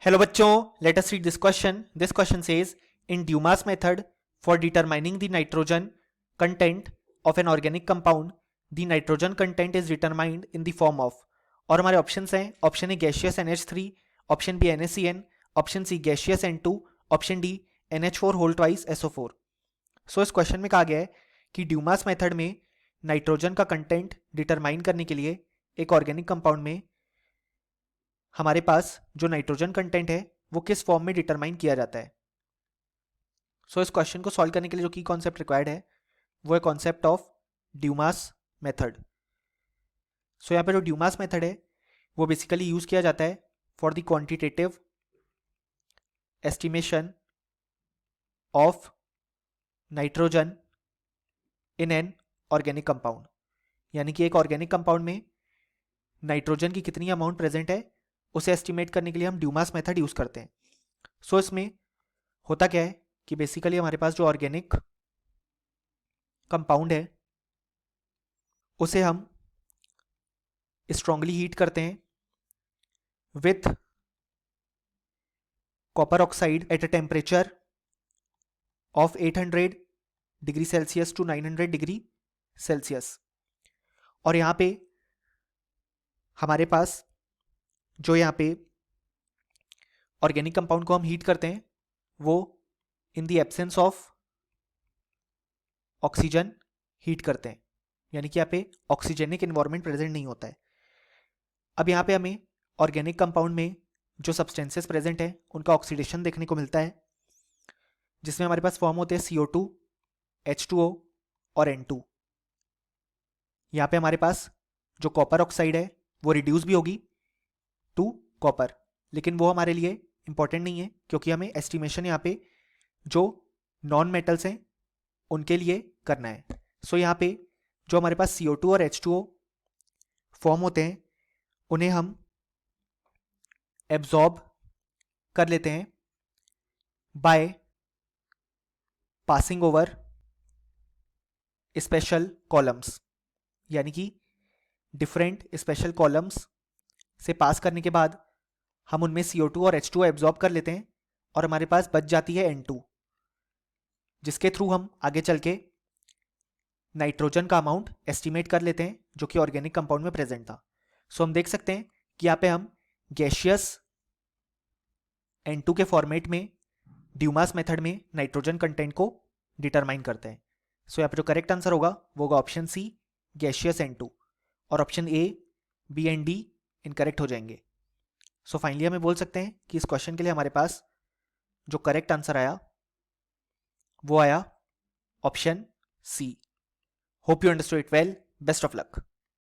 Hello बच्चों, let us read this question. This question says, in Dumas method for determining the nitrogen content of an organic compound, the nitrogen content is determined in the form of, और हमारे options हैं, option A gaseous NH3, option B NaCN, option C gaseous N2, option D NH4 whole twice SO4. So इस question में कहा गया है कि Dumas method में नाइट्रोजन का कंटेंट डिटरमाइन करने के लिए एक ऑर्गेनिक कंपाउंड में हमारे पास जो नाइट्रोजन कंटेंट है वो किस फॉर्म में डिटरमाइन किया जाता है. सो इस क्वेश्चन को सॉल्व करने के लिए जो की कॉन्सेप्ट रिक्वायर्ड है वो है कॉन्सेप्ट ऑफ ड्यूमास मेथड. सो यहाँ पे जो ड्यूमास मेथड है वो बेसिकली यूज किया जाता है for the quantitative estimation of nitrogen in an organic compound. यानी कि एक ऑर्गेनिक कंपाउंड में नाइट्रोजन की कितनी अमाउंट प्रेजेंट है उसे एस्टिमेट करने के लिए हम ड्यूमास मेथड यूज करते हैं. सो इसमें होता क्या है कि बेसिकली हमारे पास जो ऑर्गेनिक कंपाउंड है उसे हम स्ट्रांगली हीट करते हैं with copper oxide at a temperature of 800 degree Celsius to 900 degree Celsius. और यहाँ पे हमारे पास जो यहाँ पे ऑर्गेनिक कंपाउंड को हम हीट करते हैं वो in the absence of oxygen heat करते हैं. यानी कि यहाँ पे ऑक्सीजेनिक एनवायरनमेंट प्रेजेंट नहीं होता है. अब यहाँ पे हमें ऑर्गेनिक कंपाउंड में जो सब्सटेंसेस प्रेजेंट है उनका ऑक्सीडेशन देखने को मिलता है जिसमें हमारे पास फॉर्म होते हैं CO2, H2O और N2. यहाँ पे हमारे पास जो कॉपर ऑक्साइड है वो रिड्यूस भी होगी टू कॉपर, लेकिन वो हमारे लिए इंपॉर्टेंट नहीं है क्योंकि हमें एस्टिमेशन यहाँ पे जो नॉन मेटल्स हैं उनके लिए करना है. सो यहाँ पे जो हमारे पास CO2 और H2O फॉर्म होते हैं उन्हें हम एब्जॉर्ब कर लेते हैं by passing over special columns. यानी कि डिफरेंट स्पेशल कॉलम्स से पास करने के बाद हम उनमें CO2 और H2O एब्जॉर्ब कर लेते हैं और हमारे पास बच जाती है N2, जिसके थ्रू हम आगे चल के नाइट्रोजन का अमाउंट एस्टिमेट कर लेते हैं जो कि ऑर्गेनिक कंपाउंड में प्रेजेंट था. सो हम देख सकते हैं कि यहाँ पे हम गैशियस N2 के फॉर्मेट में ड्यूमास मेथड में नाइट्रोजन कंटेंट को डिटरमाइन करते हैं. सो यहाँ पे जो करेक्ट आंसर होगा वो होगा ऑप्शन सी गैशियस N2 और option A, B and D incorrect हो जाएंगे. सो फाइनली हमें बोल सकते हैं कि इस क्वेश्चन के लिए हमारे पास जो करेक्ट आंसर आया वो आया option C. Hope you understood it well. Best of luck.